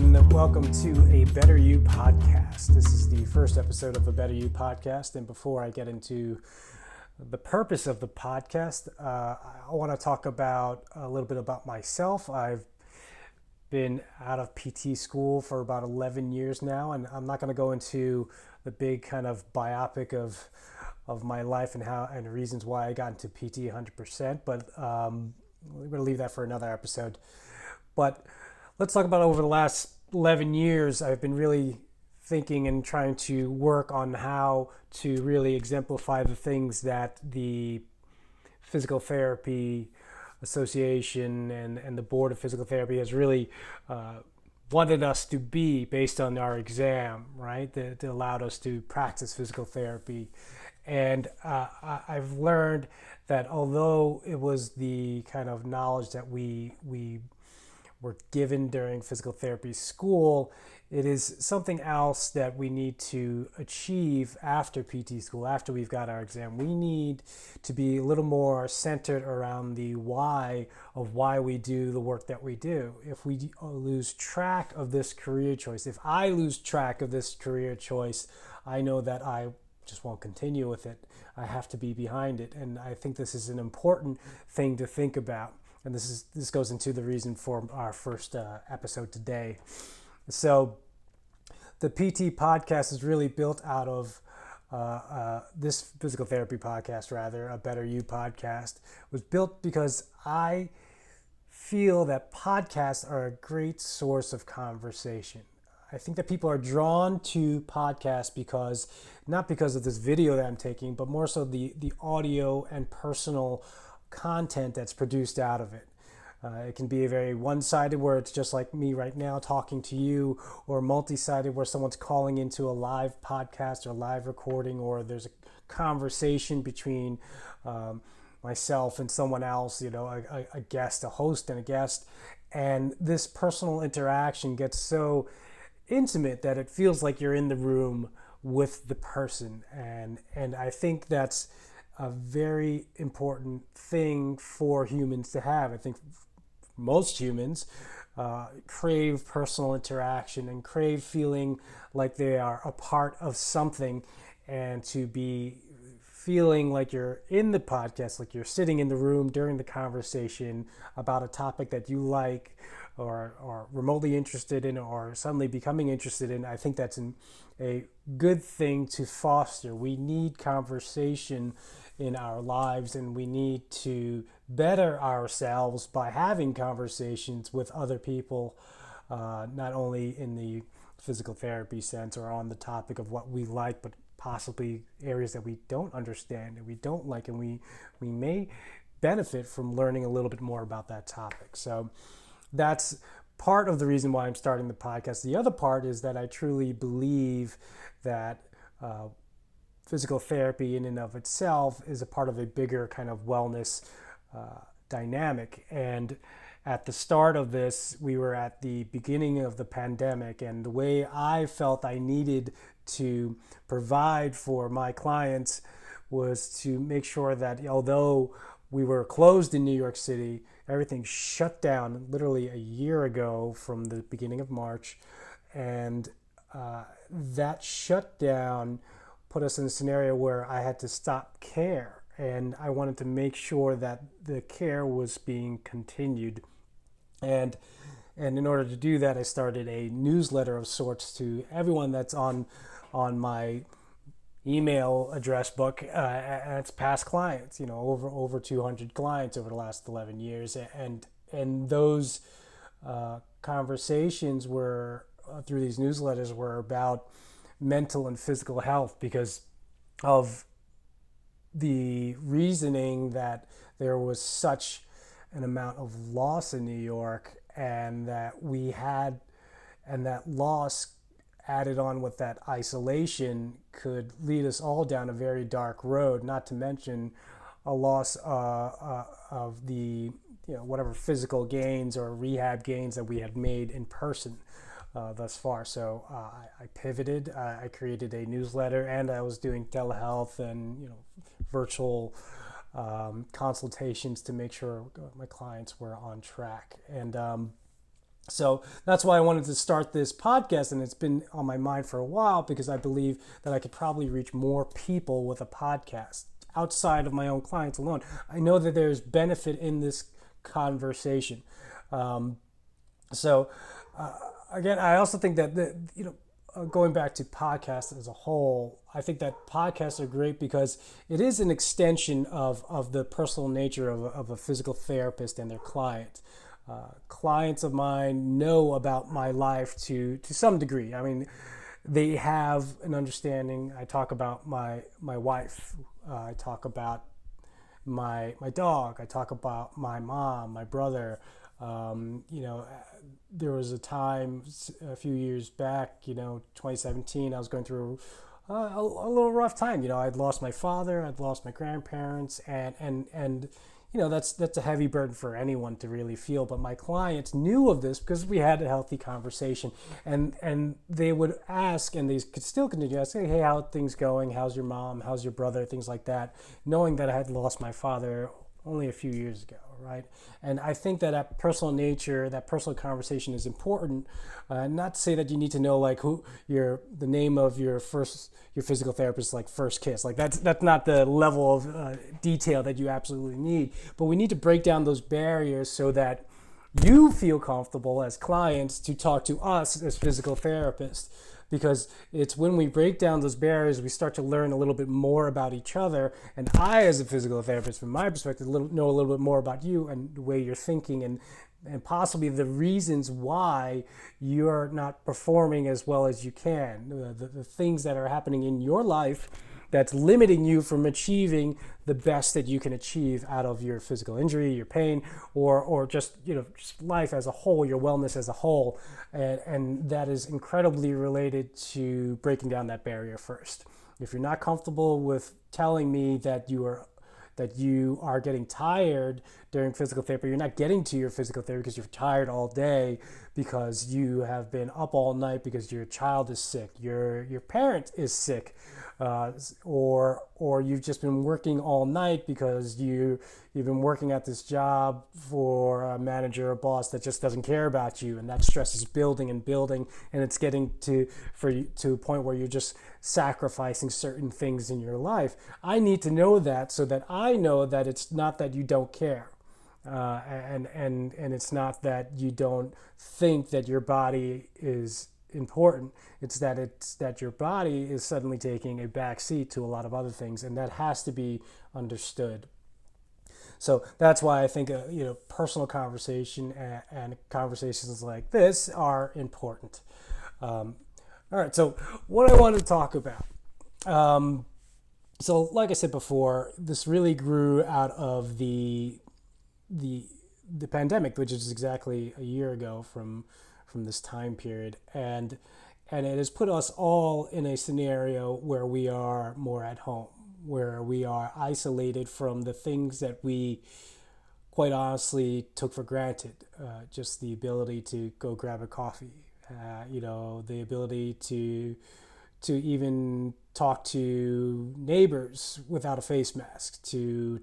everyone. Welcome to a Better You podcast. This is the first episode of a Better You podcast. And before I get into the purpose of the podcast, I want to talk about a little bit about myself. I've been out of PT school for about 11 years now, and I'm not going to go into the big kind of biopic of my life and reasons why I got into PT 100%, but we're going to leave that for another episode. But let's talk about over the last 11 years, I've been really thinking and trying to work on how to really exemplify the things that the Physical Therapy Association and the Board of Physical Therapy has really wanted us to be based on our exam, right? That allowed us to practice physical therapy. And I've learned that although it was the kind of knowledge that we were given during physical therapy school, it is something else that we need to achieve after PT school, after we've got our exam. We need to be a little more centered around the why of why we do the work that we do. If we lose track of this career choice, if I lose track of this career choice, I know that I just won't continue with it. I have to be behind it. And I think this is an important thing to think about. And this goes into the reason for our first episode today. So the PT podcast is really built out of this physical therapy podcast, rather, a Better You podcast, was built because I feel that podcasts are a great source of conversation. I think that people are drawn to podcasts not because of this video that I'm taking, but more so the audio and personal content that's produced out of it. It can be a very one-sided where it's just like me right now talking to you, or multi-sided where someone's calling into a live podcast or live recording, or there's a conversation between myself and someone else, a guest, a host and a guest. And this personal interaction gets so intimate that it feels like you're in the room with the person. And I think that's a very important thing for humans to have. I think most humans crave personal interaction and crave feeling like they are a part of something, and to be feeling like you're in the podcast, like you're sitting in the room during the conversation about a topic that you like or remotely interested in, or suddenly becoming interested in. I think that's a good thing to foster. We need conversation in our lives, and we need to better ourselves by having conversations with other people, not only in the physical therapy sense or on the topic of what we like, but possibly areas that we don't understand and we don't like, and we may benefit from learning a little bit more about that topic. So that's part of the reason why I'm starting the podcast. The other part is that I truly believe that physical therapy in and of itself is a part of a bigger kind of wellness dynamic. And at the start of this, we were at the beginning of the pandemic, and the way I felt I needed to provide for my clients was to make sure that although we were closed in New York City, everything shut down literally a year ago from the beginning of March, and that shutdown put us in a scenario where I had to stop care, and I wanted to make sure that the care was being continued. And in order to do that, I started a newsletter of sorts to everyone that's on my email address book, and it's past clients, over 200 clients over the last 11 years. And those conversations were through these newsletters were about mental and physical health, because of the reasoning that there was such an amount of loss in New York, and that that loss added on with that isolation could lead us all down a very dark road, not to mention a loss of the whatever physical gains or rehab gains that we had made in person thus far. So I pivoted. I created a newsletter, and I was doing telehealth and virtual consultations to make sure my clients were on track. And So that's why I wanted to start this podcast, and it's been on my mind for a while because I believe that I could probably reach more people with a podcast outside of my own clients alone. I know that there's benefit in this conversation. Um, so again, I also think that going back to podcasts as a whole, I think that podcasts are great because it is an extension of the personal nature of a physical therapist and their client. Clients of mine know about my life to some degree. I mean, they have an understanding. I talk about my wife. I talk about my dog. I talk about my mom, my brother. There was a time a few years back, 2017, I was going through a little rough time. I'd lost my father, I'd lost my grandparents, and that's a heavy burden for anyone to really feel. But my clients knew of this because we had a healthy conversation, and they would ask, and they could still continue asking, hey, how are things going? How's your mom? How's your brother? Things like that, knowing that I had lost my father only a few years ago, right? And I think that personal nature, that personal conversation is important. Not to say that you need to know like the name of your physical therapist, like first kiss. Like that's not the level of detail that you absolutely need. But we need to break down those barriers so that you feel comfortable as clients to talk to us as physical therapists, because it's when we break down those barriers we start to learn a little bit more about each other, and I as a physical therapist from my perspective know a little bit more about you and the way you're thinking, and possibly the reasons why you're not performing as well as you can, the things that are happening in your life that's limiting you from achieving the best that you can achieve out of your physical injury, your pain, or just just life as a whole, your wellness as a whole, and that is incredibly related to breaking down that barrier first. If you're not comfortable with telling me that you are getting tired during physical therapy, you're not getting to your physical therapy because you're tired all day, because you have been up all night, because your child is sick, your parent is sick, or you've just been working all night because you've been working at this job for a manager or boss that just doesn't care about you, and that stress is building and building, and it's getting to a point where you're just sacrificing certain things in your life. I need to know that so that I know that it's not that you don't care. And it's not that you don't think that your body is important. It's that your body is suddenly taking a back seat to a lot of other things, and that has to be understood. So that's why I think personal conversation and conversations like this are important. All right, so what I want to talk about. So like I said before, this really grew out of the pandemic, which is exactly a year ago from this time period, and it has put us all in a scenario where we are more at home, where we are isolated from the things that we quite honestly took for granted. Just the ability to go grab a coffee, the ability to even talk to neighbors without a face mask, to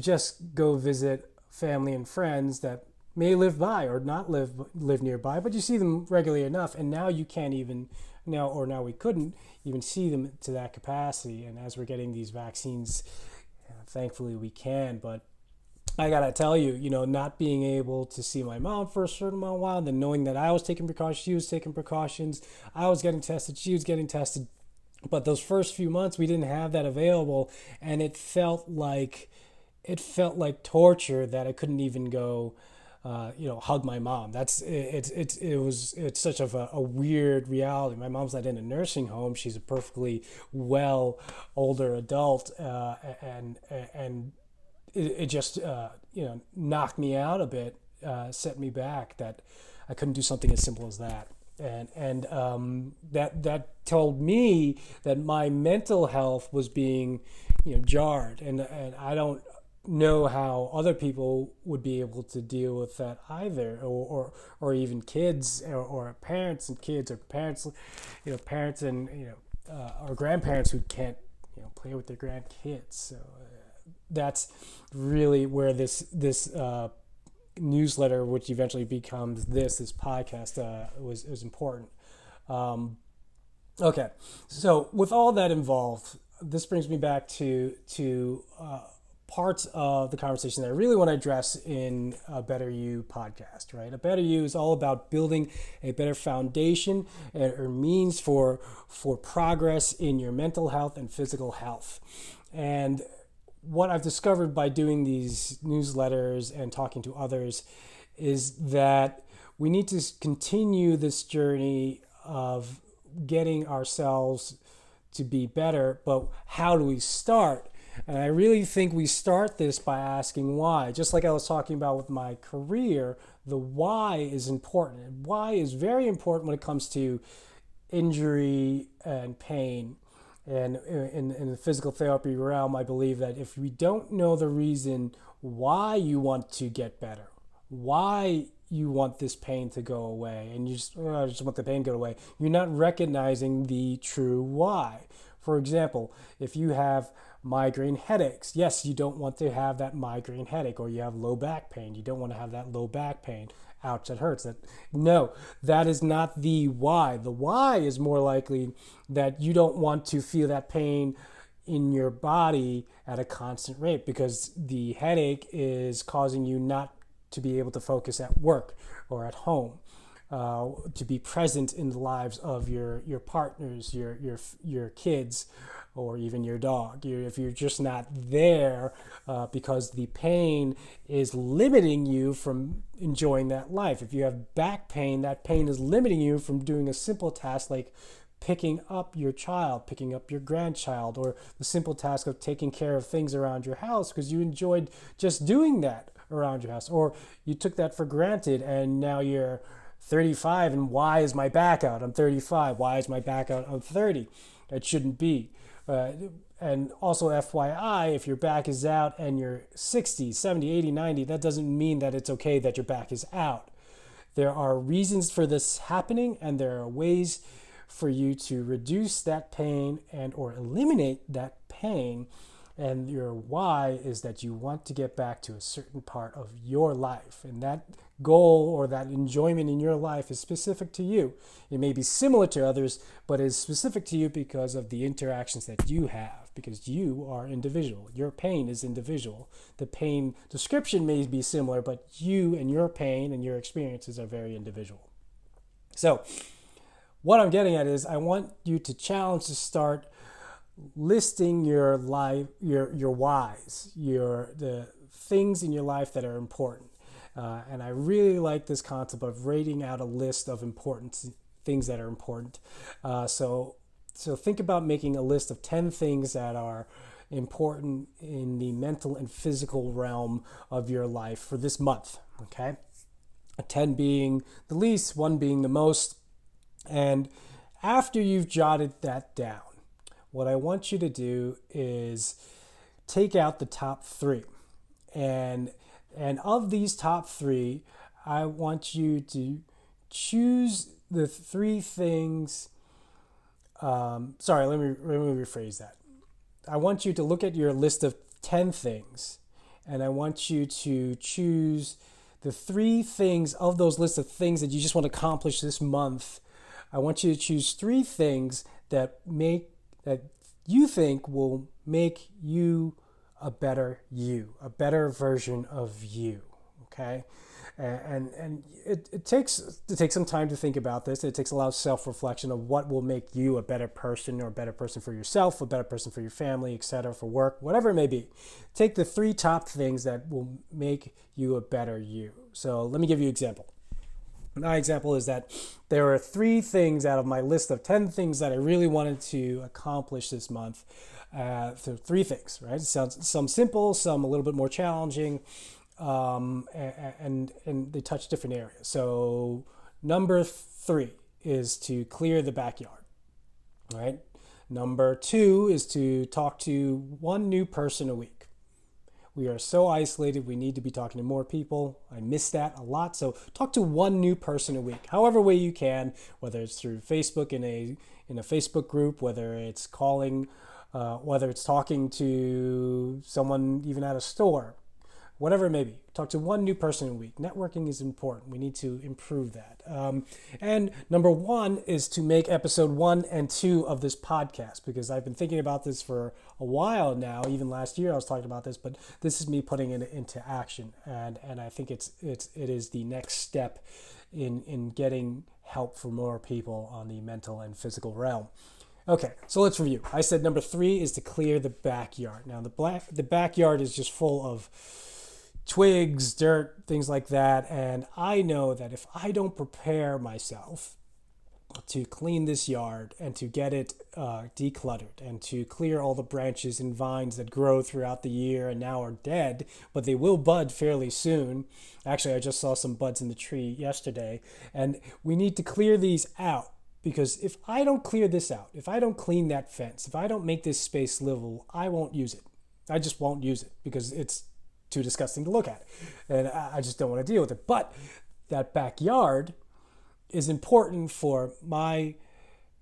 just go visit family and friends that may live by or not live nearby, but you see them regularly enough, and now you can't even now we couldn't even see them to that capacity. And as we're getting these vaccines, thankfully we can. But I gotta tell you, not being able to see my mom for a certain amount of while, then knowing that I was taking precautions, she was taking precautions, I was getting tested, she was getting tested, but those first few months we didn't have that available, and it felt like torture that I couldn't even go hug my mom. It's such of a weird reality. My mom's not in a nursing home. She's a perfectly well older adult, and it just knocked me out a bit, set me back, that I couldn't do something as simple as that. And that told me that my mental health was being jarred, and I don't know how other people would be able to deal with that either, or even kids, or parents and kids, or parents and or grandparents who can't play with their grandkids. So that's really where this newsletter, which eventually becomes this podcast, was important. Okay, so with all that involved, this brings me back to parts of the conversation that I really want to address in a Better You podcast, right? A Better You is all about building a better foundation or means for progress in your mental health and physical health. And what I've discovered by doing these newsletters and talking to others is that we need to continue this journey of getting ourselves to be better, but how do we start? And I really think we start this by asking why. Just like I was talking about with my career, the why is important. And why is very important when it comes to injury and pain. And in the physical therapy realm, I believe that if we don't know the reason why you want to get better, why you want this pain to go away, and you just, I just want the pain to go away, you're not recognizing the true why. For example, if you have migraine headaches, yes, you don't want to have that migraine headache, or you have low back pain, you don't want to have that low back pain. Ouch, that hurts. No, that is not the why. The why is more likely that you don't want to feel that pain in your body at a constant rate, because the headache is causing you not to be able to focus at work or at home, to be present in the lives of your partners, your kids, or even your dog. If you're just not there because the pain is limiting you from enjoying that life. If you have back pain, that pain is limiting you from doing a simple task like picking up your child, picking up your grandchild, or the simple task of taking care of things around your house because you enjoyed just doing that around your house, or you took that for granted and now you're 35 and why is my back out? I'm 35. Why is my back out? I'm 30. It shouldn't be. And also FYI, if your back is out and you're 60, 70, 80, 90, that doesn't mean that it's okay that your back is out. There are reasons for this happening, and there are ways for you to reduce that pain and or eliminate that pain. And your why is that you want to get back to a certain part of your life. And that goal or that enjoyment in your life is specific to you. It may be similar to others, but is specific to you because of the interactions that you have, because you are individual. Your pain is individual. The pain description may be similar, but you and your pain and your experiences are very individual. So what I'm getting at is I want you to challenge to start listing your life, your whys, the things in your life that are important. And I really like this concept of writing out a list of important things that are important. So think about making a list of 10 things that are important in the mental and physical realm of your life for this month. Okay, 10 being the least, 1 being the most. And after you've jotted that down, what I want you to do is take out the top 3. And of these top 3, I want you to choose the 3 things. Let me rephrase that. I want you to look at your list of 10 things, and I want you to choose the 3 things of those lists of things that you just want to accomplish this month. I want you to choose 3 things that you think will make you a better you, a better version of you. Okay, and it takes some time to think about this. It takes a lot of self-reflection of what will make you a better person, or a better person for yourself, a better person for your family, etc., for work, whatever it may be. Take the 3 top things that will make you a better you. So let me give you an example. My example is that there are 3 things out of my list of 10 things that I really wanted to accomplish this month. So 3 things, right? Some simple, some a little bit more challenging, and they touch different areas. So number 3 is to clear the backyard, right? Number 2 is to talk to 1 new person a week. We are so isolated. We need to be talking to more people. I miss that a lot. So talk to 1 new person a week, however way you can, whether it's through Facebook in a Facebook group, whether it's calling, whether it's talking to someone even at a store, whatever it may be. Talk to one new person a week. Networking is important. We need to improve that. And number one is to make episode 1 and 2 of this podcast, because I've been thinking about this for a while now. Even last year I was talking about this, but this is me putting it into action. And I think it is the next step in getting help for more people on the mental and physical realm. Okay, so let's review. I said number 3 is to clear the backyard. Now, the backyard is just full of twigs, dirt, things like that. And I know that if I don't prepare myself to clean this yard and to get it decluttered and to clear all the branches and vines that grow throughout the year and now are dead, but they will bud fairly soon. Actually, I just saw some buds in the tree yesterday, and we need to clear these out. Because if I don't clear this out, if I don't clean that fence, if I don't make this space livable, I won't use it. I just won't use it because it's too disgusting to look at. And I just don't want to deal with it. But that backyard is important for my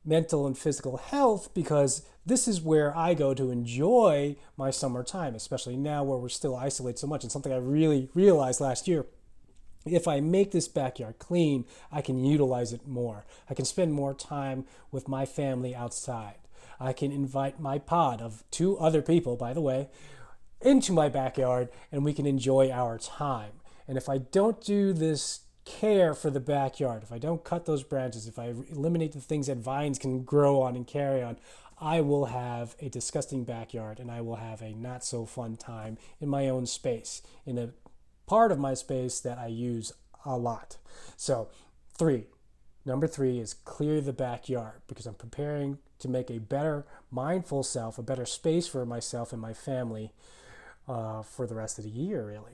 mental and physical health, because this is where I go to enjoy my summertime, especially now where we're still isolated so much. And something I really realized last year: if I make this backyard clean, I can utilize it more. I can spend more time with my family outside. I can invite my pod of 2 other people, by the way, into my backyard, and we can enjoy our time. And if I don't do this care for the backyard, if I don't cut those branches, if I eliminate the things that vines can grow on and carry on, I will have a disgusting backyard, and I will have a not so fun time in my own space, in a part of my space that I use a lot. So number 3 is clear the backyard, because I'm preparing to make a better mindful self, a better space for myself and my family for the rest of the year, really.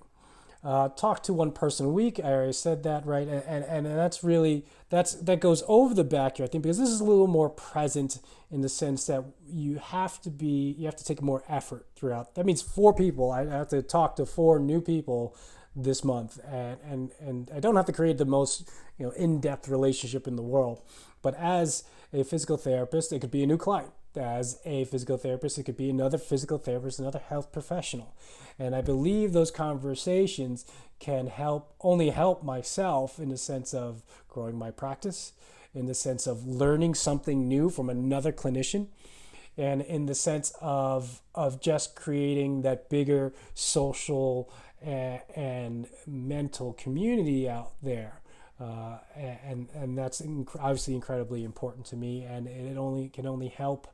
Talk to one person a week. I already said that, right? And that's really, that goes over the backyard, I think, because this is a little more present in the sense that you have to take more effort throughout. That means 4 people. I have to talk to 4 new people this month, and I don't have to create the most in-depth relationship in the world. But as a physical therapist, it could be a new client. As a physical therapist, it could be another physical therapist, another health professional. And I believe those conversations can only help myself in the sense of growing my practice, in the sense of learning something new from another clinician, and in the sense of just creating that bigger social and mental community out there. And that's obviously incredibly important to me, and it can only help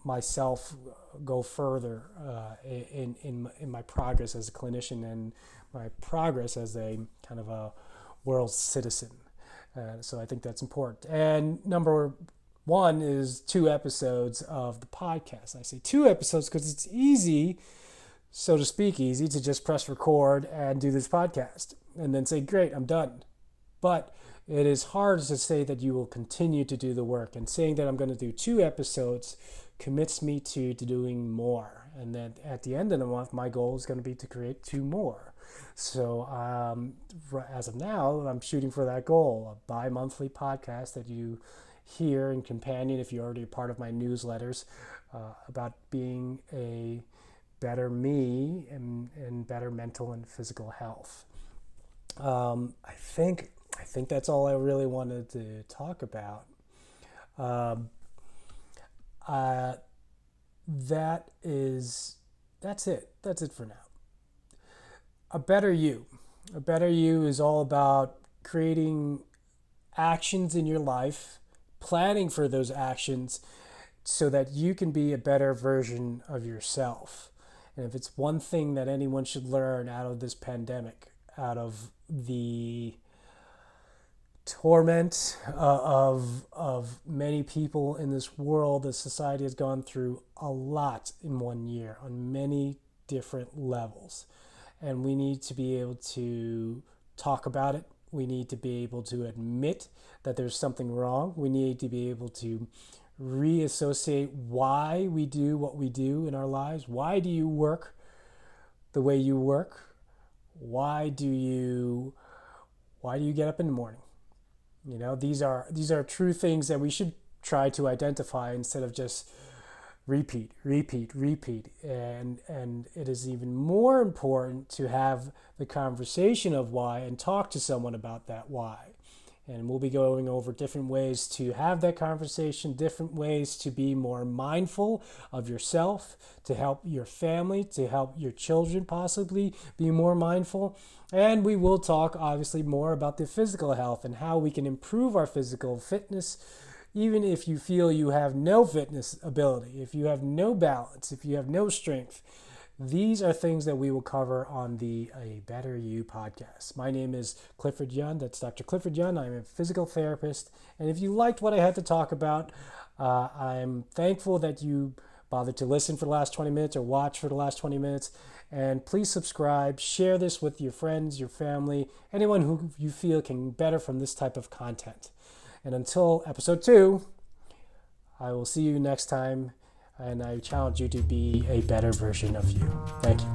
myself go further in my progress as a clinician and my progress as a kind of a world citizen. So I think that's important. And number 1 is 2 episodes of the podcast. I say 2 episodes because it's easy, so to speak, easy to just press record and do this podcast and then say, great, I'm done. But it is hard to say that you will continue to do the work. And saying that I'm going to do 2 episodes commits me to doing more. And then at the end of the month, my goal is going to be to create 2 more. So as of now, I'm shooting for that goal, a bi-monthly podcast that you hear and companion if you're already a part of my newsletters about being a better me and better mental and physical health. I think that's all I really wanted to talk about. That's it. That's it for now. A better you. A better you is all about creating actions in your life, planning for those actions so that you can be a better version of yourself. And if it's one thing that anyone should learn out of this pandemic, out of the torment of many people in this world, the society has gone through a lot in 1 year on many different levels. And we need to be able to talk about it. We need to be able to admit that there's something wrong. We need to be able to reassociate why we do what we do in our lives. Why do you work the way you work? Why do you get up in the morning? These are true things that we should try to identify instead of just repeat, and it is even more important to have the conversation of why and talk to someone about that why. And we'll be going over different ways to have that conversation, different ways to be more mindful of yourself, to help your family, to help your children possibly be more mindful. And we will talk obviously more about the physical health and how we can improve our physical fitness, even if you feel you have no fitness ability, if you have no balance, if you have no strength. These are things that we will cover on the A Better You podcast. My name is Clifford Yun. That's Dr. Clifford Yun. I'm a physical therapist. And if you liked what I had to talk about, I'm thankful that you bothered to listen for the last 20 minutes or watch for the last 20 minutes. And please subscribe, share this with your friends, your family, anyone who you feel can better from this type of content. And until episode 2, I will see you next time. And I challenge you to be a better version of you. Thank you.